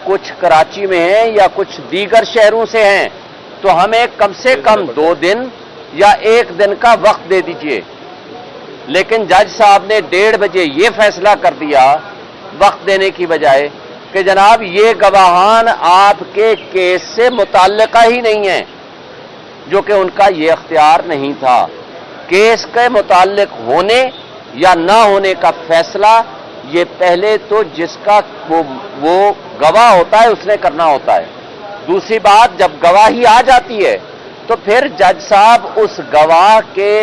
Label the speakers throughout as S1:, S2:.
S1: کچھ کراچی میں ہیں یا کچھ دیگر شہروں سے ہیں تو ہمیں کم سے کم 2 دن یا 1 دن کا وقت دے دیجئے. لیکن جج صاحب نے 1:30 بجے یہ فیصلہ کر دیا وقت دینے کی بجائے کہ جناب یہ گواہان آپ کے کیس سے متعلقہ ہی نہیں ہیں، جو کہ ان کا یہ اختیار نہیں تھا. کیس کے متعلق ہونے یا نہ ہونے کا فیصلہ یہ پہلے تو جس کا وہ گواہ ہوتا ہے اس نے کرنا ہوتا ہے. دوسری بات، جب گواہی آ جاتی ہے تو پھر جج صاحب اس گواہ کے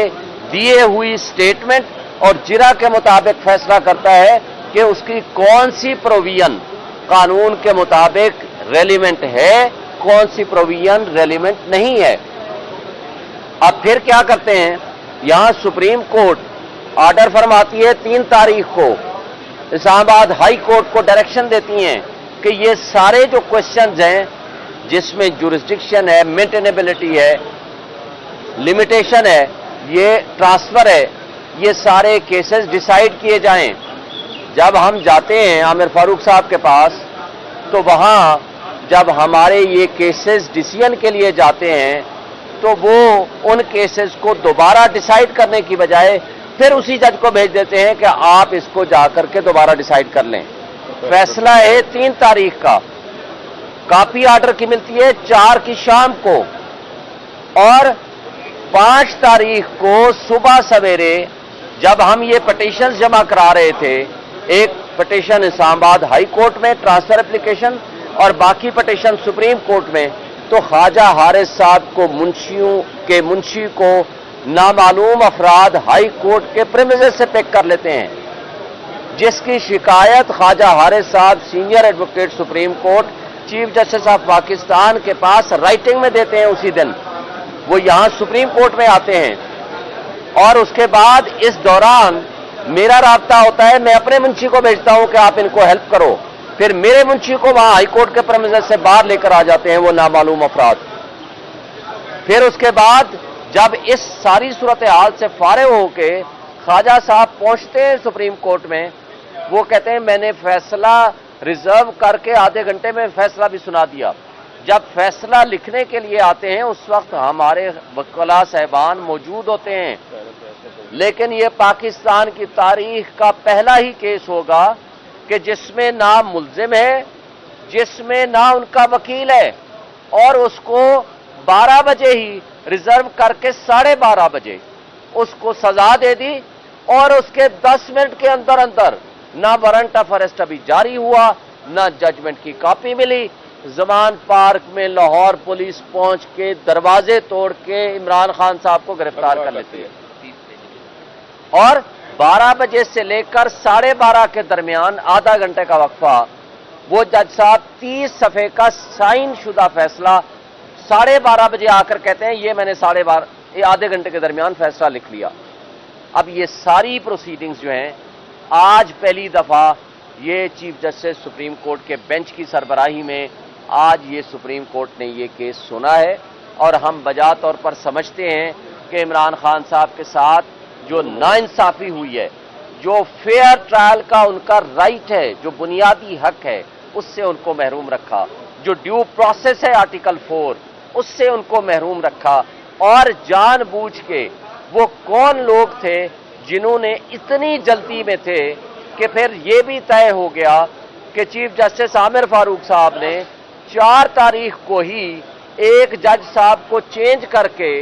S1: دیے ہوئی سٹیٹمنٹ اور جرا کے مطابق فیصلہ کرتا ہے کہ اس کی کون سی پروویژن قانون کے مطابق ریلیونٹ ہے، کون سی پروویژن ریلیونٹ نہیں ہے. اب پھر کیا کرتے ہیں، یہاں سپریم کورٹ آرڈر فرماتی ہے 3 تاریخ کو، اسلام آباد ہائی کورٹ کو ڈائریکشن دیتی ہیں کہ یہ سارے جو کوشچنز ہیں جس میں جورسڈکشن ہے، مینٹینیبلٹی ہے، لمیٹیشن ہے، یہ ٹرانسفر ہے، یہ سارے کیسز ڈیسائیڈ کیے جائیں. جب ہم جاتے ہیں عامر فاروق صاحب کے پاس تو وہاں جب ہمارے یہ کیسز ڈیسیژن کے لیے جاتے ہیں تو وہ ان کیسز کو دوبارہ ڈیسائیڈ کرنے کی بجائے پھر اسی جج کو بھیج دیتے ہیں کہ آپ اس کو جا کر کے دوبارہ ڈیسائیڈ کر لیں. فیصلہ ہے 3 تاریخ کا، کاپی آرڈر کی ملتی ہے 4 کی شام کو، اور 5 تاریخ کو صبح سویرے جب ہم یہ پٹیشنز جمع کرا رہے تھے، ایک پٹیشن اسلام آباد ہائی کورٹ میں ٹرانسفر اپلیکیشن اور باقی پٹیشن سپریم کورٹ میں، تو خواجہ حارث صاحب کو منشی کو نامعلوم افراد ہائی کورٹ کے پریمیسز سے پک کر لیتے ہیں، جس کی شکایت خواجہ حارث صاحب senior advocate supreme court chief justice of Pakistan کے پاس رائٹنگ میں دیتے ہیں. اسی دن وہ یہاں سپریم کورٹ میں آتے ہیں اور اس کے بعد اس دوران میرا رابطہ ہوتا ہے، میں اپنے منشی کو بھیجتا ہوں کہ آپ ان کو ہیلپ کرو، پھر میرے منشی کو وہاں ہائی کورٹ کے پریمیسز سے باہر لے کر آ جاتے ہیں وہ نامعلوم افراد. پھر اس کے بعد جب اس ساری صورتحال سے فارغ ہو کے خواجہ صاحب پہنچتے ہیں سپریم کورٹ میں، وہ کہتے ہیں میں نے فیصلہ ریزرو کر کے آدھے گھنٹے میں فیصلہ بھی سنا دیا. جب فیصلہ لکھنے کے لیے آتے ہیں اس وقت ہمارے وکلاء صاحبان موجود ہوتے ہیں، لیکن یہ پاکستان کی تاریخ کا پہلا ہی کیس ہوگا کہ جس میں نہ ملزم ہے، جس میں نہ ان کا وکیل ہے، اور اس کو 12 بجے ہی ریزرو کر کے 12:30 بجے اس کو سزا دے دی، اور اس کے 10 منٹ کے اندر نہ وارنٹ آف ارسٹ ابھی جاری ہوا، نہ ججمنٹ کی کاپی ملی. زمان پارک میں لاہور پولیس پہنچ کے دروازے توڑ کے عمران خان صاحب کو گرفتار کر لیتی ہے، اور 12 بجے سے لے کر 12:30 کے درمیان آدھا گھنٹے کا وقفہ، وہ جج صاحب 30 صفحے کا سائن شدہ فیصلہ 12:30 بجے آ کر کہتے ہیں یہ میں نے 12:30 آدھے گھنٹے کے درمیان فیصلہ لکھ لیا. اب یہ ساری پروسیڈنگز جو ہیں آج پہلی دفعہ یہ چیف جسٹس سپریم کورٹ کے بینچ کی سربراہی میں آج یہ سپریم کورٹ نے یہ کیس سنا ہے، اور ہم بجا طور پر سمجھتے ہیں کہ عمران خان صاحب کے ساتھ جو ناانصافی ہوئی ہے، جو فیئر ٹرائل کا ان کا رائٹ ہے، جو بنیادی حق ہے، اس سے ان کو محروم رکھا، جو ڈیو پروسیس ہے آرٹیکل 4 اس سے ان کو محروم رکھا، اور جان بوجھ کے وہ کون لوگ تھے جنہوں نے اتنی جلدی میں تھے کہ پھر یہ بھی طے ہو گیا کہ چیف جسٹس عامر فاروق صاحب نے 4 تاریخ کو ہی ایک جج صاحب کو چینج کر کے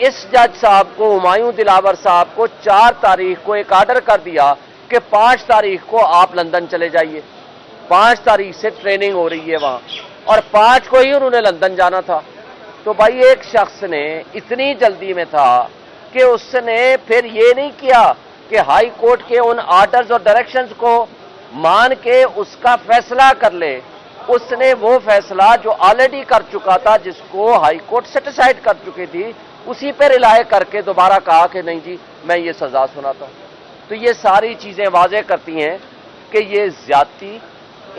S1: اس جج صاحب کو ہمایوں دلاور صاحب کو 4 تاریخ کو ایک آرڈر کر دیا کہ 5 تاریخ کو آپ لندن چلے جائیے. 5 تاریخ سے ٹریننگ ہو رہی ہے وہاں، اور 5 کو ہی انہوں نے لندن جانا تھا. تو بھائی ایک شخص نے اتنی جلدی میں تھا کہ اس نے پھر یہ نہیں کیا کہ ہائی کورٹ کے ان آرڈرز اور ڈائریکشنز کو مان کے اس کا فیصلہ کر لے. اس نے وہ فیصلہ جو آلریڈی کر چکا تھا، جس کو ہائی کورٹ سیٹیسفائیڈ کر چکی تھی، اسی پہ رلائے کر کے دوبارہ کہا کہ نہیں جی میں یہ سزا سناتا ہوں. تو یہ ساری چیزیں واضح کرتی ہیں کہ یہ زیادتی،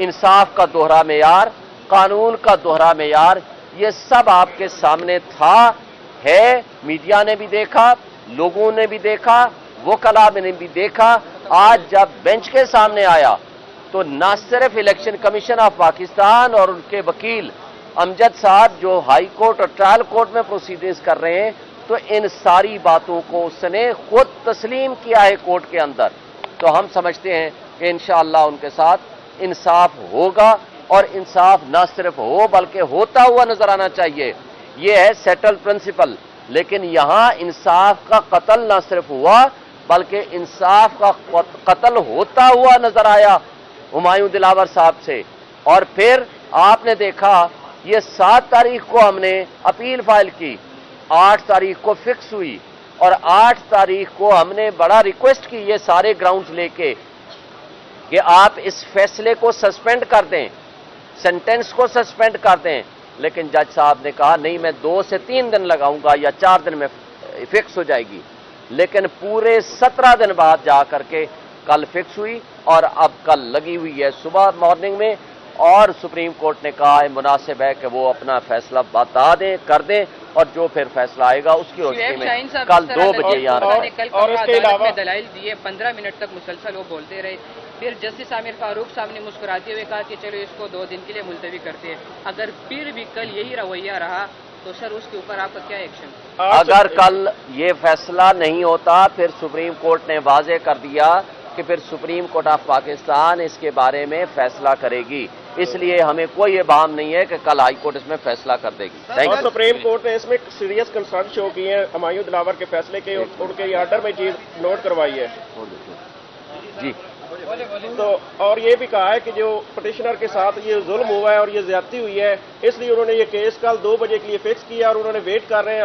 S1: انصاف کا دوہرا معیار، قانون کا دوہرا معیار، یہ سب آپ کے سامنے تھا، ہے. میڈیا نے بھی دیکھا، لوگوں نے بھی دیکھا، وکلاء نے بھی دیکھا. آج جب بینچ کے سامنے آیا تو نہ صرف الیکشن کمیشن آف پاکستان اور ان کے وکیل امجد صاحب جو ہائی کورٹ اور ٹرائل کورٹ میں پروسیڈنگز کر رہے ہیں، تو ان ساری باتوں کو اس نے خود تسلیم کیا ہے کورٹ کے اندر. تو ہم سمجھتے ہیں کہ انشاءاللہ ان کے ساتھ انصاف ہوگا، اور انصاف نہ صرف ہو بلکہ ہوتا ہوا نظر آنا چاہیے. یہ ہے سیٹل پرنسپل. لیکن یہاں انصاف کا قتل نہ صرف ہوا بلکہ انصاف کا قتل ہوتا ہوا نظر آیا ہمایوں دلاور صاحب سے. اور پھر آپ نے دیکھا یہ 7 تاریخ کو ہم نے اپیل فائل کی، 8 تاریخ کو فکس ہوئی، اور 8 تاریخ کو ہم نے بڑا ریکویسٹ کی یہ سارے گراؤنڈز لے کے کہ آپ اس فیصلے کو سسپینڈ کر دیں، سینٹنس کو سسپینڈ کر دیں. لیکن جج صاحب نے کہا نہیں، میں 2 سے 3 دن لگاؤں گا یا 4 دن میں فکس ہو جائے گی. لیکن پورے 17 دن بعد جا کر کے کل فکس ہوئی، اور اب کل لگی ہوئی ہے صبح مارننگ میں. اور سپریم کورٹ نے کہا ہے مناسب ہے کہ وہ اپنا فیصلہ بتا دیں، کر دیں، اور جو پھر فیصلہ آئے گا اس کی روشنی میں کل 2 بجے یہاں
S2: اور اس کے علاوہ دلائل دیے 15 منٹ تک مسلسل وہ بولتے رہے. پھر جسٹس عامر فاروق صاحب نے مسکراتے ہوئے کہا کہ چلو اس کو 2 دن کے لیے ملتوی کرتے ہیں. اگر پھر بھی کل یہی رویہ رہا تو سر اس کے اوپر آپ کا کیا ایکشن؟
S1: اگر کل یہ فیصلہ نہیں ہوتا پھر سپریم کورٹ نے واضح کر دیا کہ پھر سپریم کورٹ آف پاکستان اس کے بارے میں فیصلہ کرے گی. اس لیے ہمیں کوئی ابہام نہیں ہے کہ کل ہائی کورٹ اس میں فیصلہ کر دے گی.
S3: اور سپریم کورٹ نے اس میں سیریس کنسرن شو کی ہے ہمایوں دلاور کے فیصلے کے، ان کے آرڈر میں چیز نوٹ کروائی ہے
S1: جی.
S3: تو اور یہ بھی کہا ہے کہ جو پٹیشنر کے ساتھ یہ ظلم ہوا ہے اور یہ زیادتی ہوئی ہے، اس لیے انہوں نے یہ کیس کل 2 بجے کے لیے فکس کیا، اور انہوں نے ویٹ کر رہے ہیں